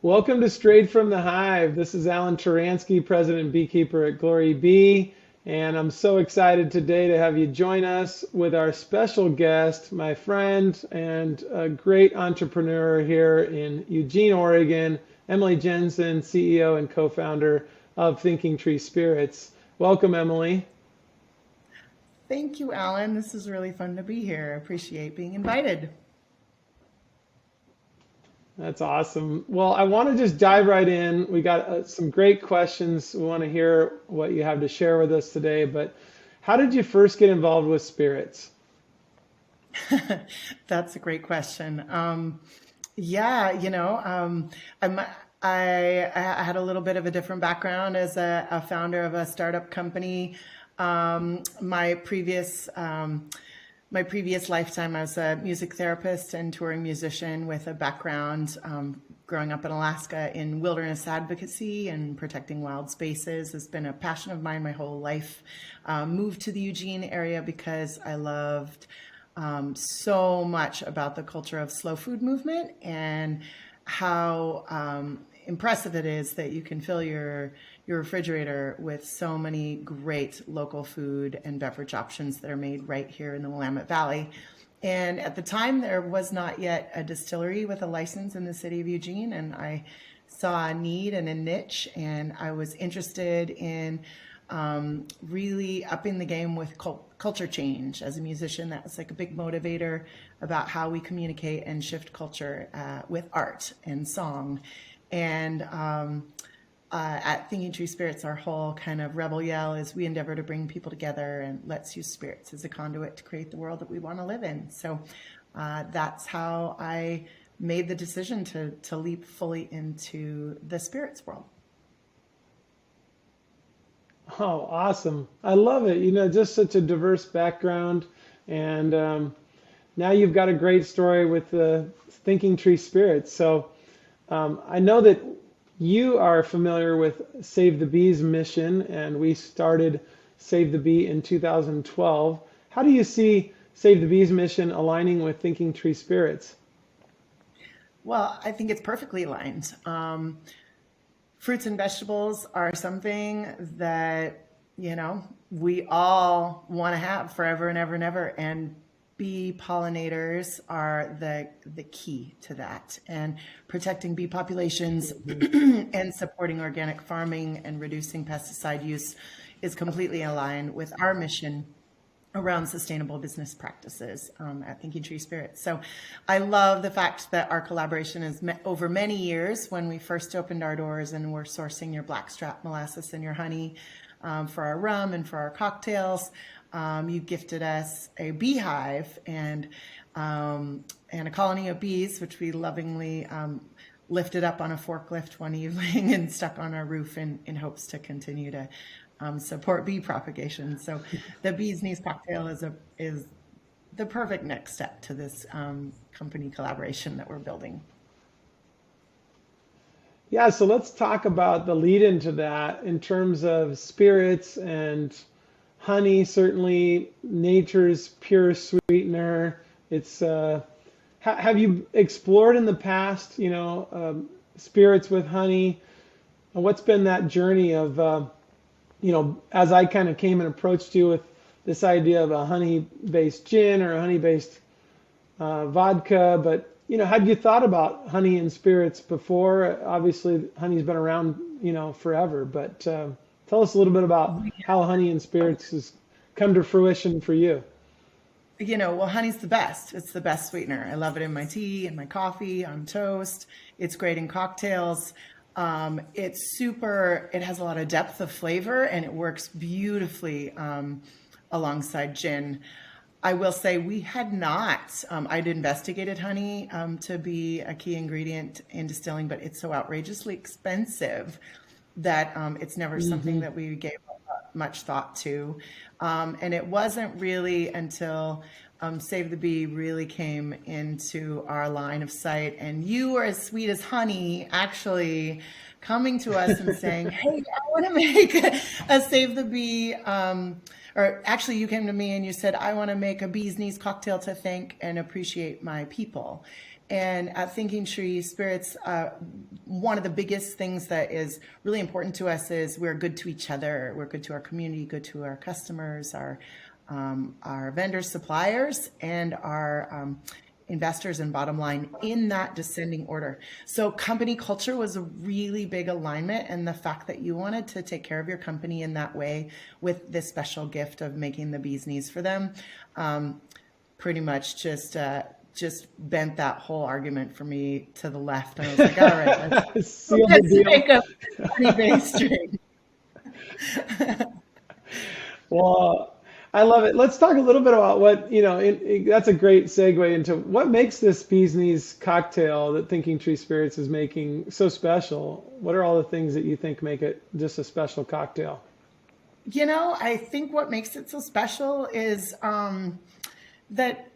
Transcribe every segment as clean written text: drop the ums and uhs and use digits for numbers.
Welcome to Straight from the Hive. This is Alan Turanski, President and Beekeeper at GloryBee, and I'm so excited today to have you join us with our special guest, my friend and a great entrepreneur here in Eugene, Oregon, Emily Jensen, CEO and co-founder of Thinking Tree Spirits. Welcome, Emily. Thank you, Alan. This is really fun to be here. I appreciate being invited. That's awesome. Well, I want to just dive right in. We got some great questions. We want to hear what you have to share with us today. But how did you first get involved with spirits? That's a great question. Yeah, I'm, I had a little bit of a different background as a founder of a startup company. My previous lifetime, I was a music therapist and touring musician with a background growing up in Alaska in wilderness advocacy and protecting wild spaces has been a passion of mine my whole life. Moved to the Eugene area because I loved so much about the culture of slow food movement and how impressive it is that you can fill your refrigerator with so many great local food and beverage options that are made right here in the Willamette Valley. And at the time, there was not yet a distillery with a license in the city of Eugene, and I saw a need and a niche, and I was interested in really upping the game with culture change. As a musician, that was like a big motivator about how we communicate and shift culture with art and song. And at Thinking Tree Spirits, our whole kind of rebel yell is we endeavor to bring people together and let's use spirits as a conduit to create the world that we want to live in. So that's how I made the decision to leap fully into the spirits world. Oh, awesome. I love it. Just such a diverse background. And now you've got a great story with the Thinking Tree Spirits. So I know that you are familiar with Save the Bees mission, and we started Save the Bee in 2012. How do you see Save the Bees mission aligning with Thinking Tree Spirits? Well, I think it's perfectly aligned. Fruits and vegetables are something that, we all want to have forever and ever and ever. And bee pollinators are the key to that. And protecting bee populations and supporting organic farming and reducing pesticide use is completely aligned with our mission around sustainable business practices at Thinking Tree Spirits. So I love the fact that our collaboration is over many years. When we first opened our doors and we're sourcing your blackstrap molasses and your honey for our rum and for our cocktails, you gifted us a beehive and a colony of bees, which we lovingly lifted up on a forklift one evening and stuck on our roof in hopes to continue to support bee propagation. So the bee's knees cocktail is the perfect next step to this company collaboration that we're building. Yeah, so let's talk about the lead into that in terms of spirits and honey, certainly nature's pure sweetener. It's have you explored in the past, spirits with honey? What's been that journey of, as I kind of came and approached you with this idea of a honey-based gin or a honey-based vodka, but had you thought about honey and spirits before? Obviously, honey's been around, forever, but tell us a little bit about how honey and spirits has come to fruition for you. Well, honey's the best. It's the best sweetener. I love it in my tea, in my coffee, on toast. It's great in cocktails. It has a lot of depth of flavor and it works beautifully alongside gin. I will say we had not, I'd investigated honey to be a key ingredient in distilling, but it's so outrageously expensive that it's never something that we gave much thought to. And it wasn't really until Save the Bee really came into our line of sight, and you were as sweet as honey, actually coming to us and saying, "Hey, I want to make a Save the Bee." Or actually, you came to me and you said, "I want to make a bee's knees cocktail to thank and appreciate my people." And at Thinking Tree Spirits, one of the biggest things that is really important to us is we're good to each other. We're good to our community, good to our customers, our vendors, suppliers, and our investors and bottom line in that descending order. So company culture was a really big alignment, and the fact that you wanted to take care of your company in that way with this special gift of making the bee's knees for them, pretty much just bent that whole argument for me to the left. And I was like, all right, let's make a honey-based drink. Well, I love it. Let's talk a little bit about what, that's a great segue into what makes this bee's knees cocktail that Thinking Tree Spirits is making so special. What are all the things that you think make it just a special cocktail? I think what makes it so special is that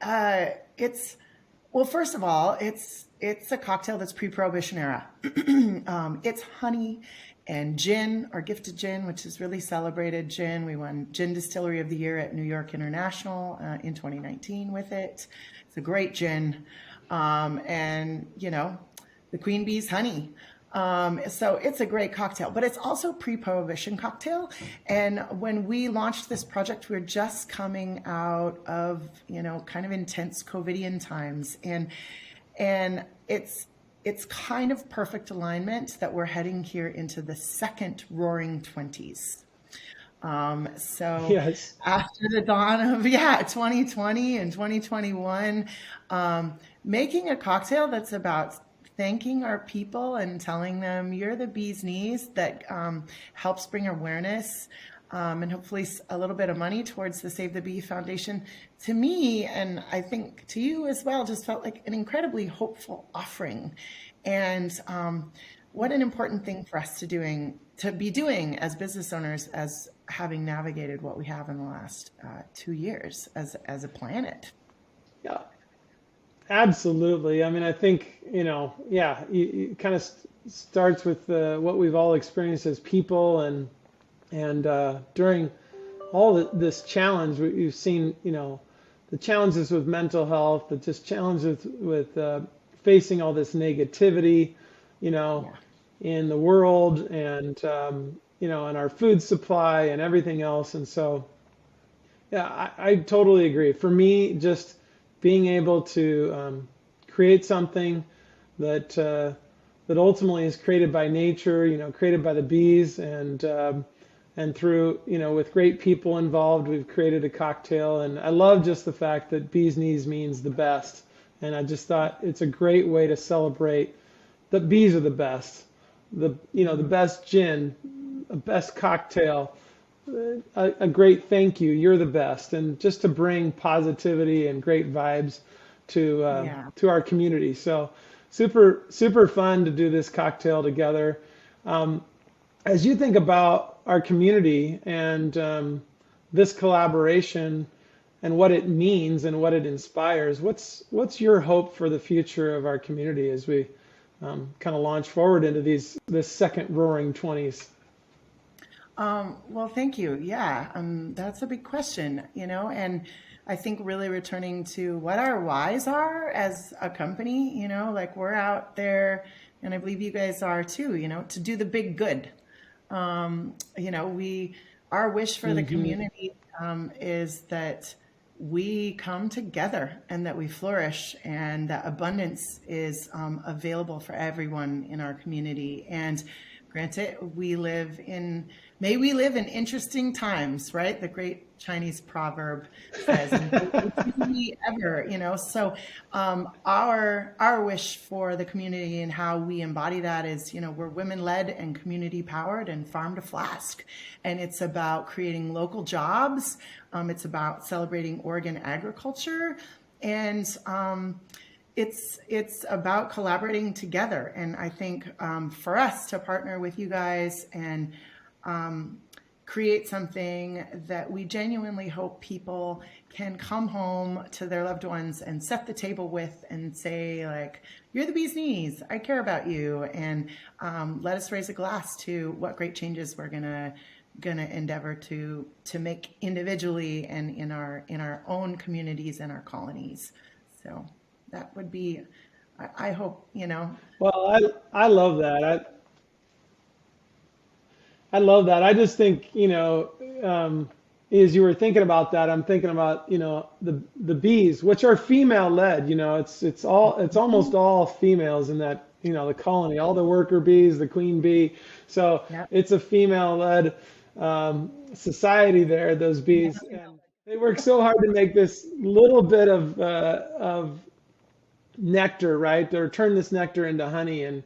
well, first of all, it's a cocktail that's pre-Prohibition era. It's honey and gin, or gifted gin, which is really celebrated gin. We won Gin Distillery of the Year at New York International in 2019 with it. It's a great gin. And, the queen bee's honey. So it's a great cocktail, but it's also pre-Prohibition cocktail. And when we launched this project, we were just coming out of, kind of intense COVIDian times. And it's kind of perfect alignment that we're heading here into the second roaring 20s. So yes. After the dawn of 2020 and 2021, making a cocktail that's about thanking our people and telling them you're the bee's knees, that helps bring awareness and hopefully a little bit of money towards the Save the Bee Foundation, to me, and I think to you as well, just felt like an incredibly hopeful offering. And what an important thing for us to be doing as business owners, as having navigated what we have in the last 2 years as a planet. Yeah, absolutely. I mean, I think, it kind of starts with what we've all experienced as people, and during all this challenge, we've seen, the challenges with mental health, the just challenges with facing all this negativity, in the world, and and our food supply and everything else. And so, I totally agree. For me, just being able to create something that ultimately is created by nature, created by the bees, and through, with great people involved, we've created a cocktail. And I love just the fact that bee's knees means the best. And I just thought it's a great way to celebrate that bees are the best, the best gin, the best cocktail, a great thank you. You're the best. And just to bring positivity and great vibes to our community. So super, super fun to do this cocktail together. As you think about our community and this collaboration and what it means and what it inspires, what's your hope for the future of our community as we kind of launch forward into this second roaring 20s? Well, thank you. Yeah, that's a big question, and I think really returning to what our whys are as a company, like we're out there, and I believe you guys are too, to do the big good. Our wish for the community is that we come together and that we flourish, and that abundance is available for everyone in our community. And granted, may we live in interesting times, right? The great Chinese proverb says, we ever, So our wish for the community and how we embody that is, we're women-led and community-powered and farm to flask. And it's about creating local jobs. It's about celebrating Oregon agriculture. And it's about collaborating together. And I think for us to partner with you guys and create something that we genuinely hope people can come home to their loved ones and set the table with and say, like, you're the bee's knees, I care about you, and let us raise a glass to what great changes we're gonna endeavor to make individually and in our own communities and our colonies. So that would be, I hope, Well, I love that. I love that. I just think, as you were thinking about that, I'm thinking about, the bees, which are female led, it's almost all females in that, the colony, all the worker bees, the queen bee. So yeah. it's a female led society there, those bees. And they work so hard to make this little bit of nectar, right? Or turn this nectar into honey, and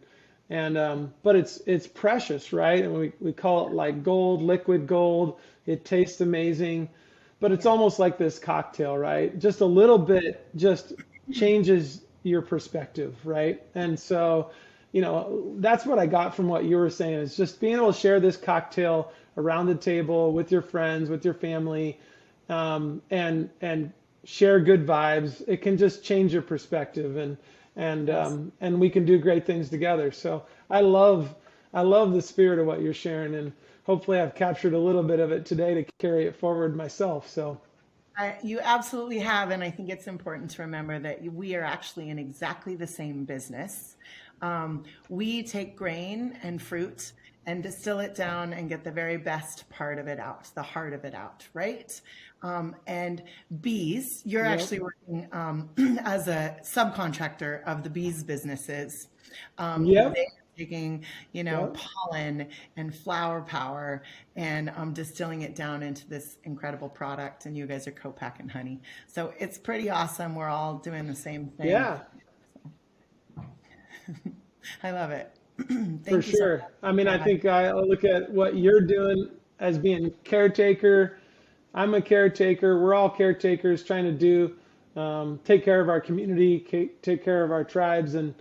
but it's precious, right? And we call it like gold, liquid gold. It tastes amazing, but it's Yeah. almost like this cocktail, right? Just a little bit just changes your perspective, right? And so, that's what I got from what you were saying, is just being able to share this cocktail around the table with your friends, with your family, and share good vibes. It can just change your perspective, Yes. and we can do great things together. So I love the spirit of what you're sharing, and hopefully I've captured a little bit of it today to carry it forward myself. So You absolutely have, and I think it's important to remember that we are actually in exactly the same business. We take grain and fruit and distill it down and get the very best part of it out, the heart of it out, right? And bees, you're yep, actually working as a subcontractor of the bees businesses. They yep, are taking, yep. pollen and flower power and distilling it down into this incredible product. And you guys are co-packing honey. So it's pretty awesome. We're all doing the same thing. Yeah, I love it. for Thank you so much. sure. I mean, I Yeah. think I look at what you're doing as being caretaker. I'm a caretaker. We're all caretakers trying to take care of our community, take care of our tribes, and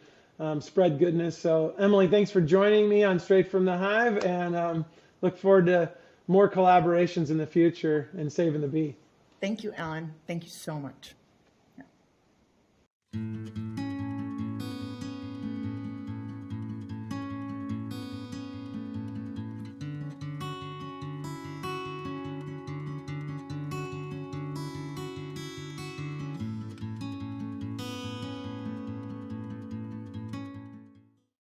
spread goodness. So, Emily, thanks for joining me on Straight from the Hive, and look forward to more collaborations in the future and saving the bee. Thank you, Ellen. Thank you so much.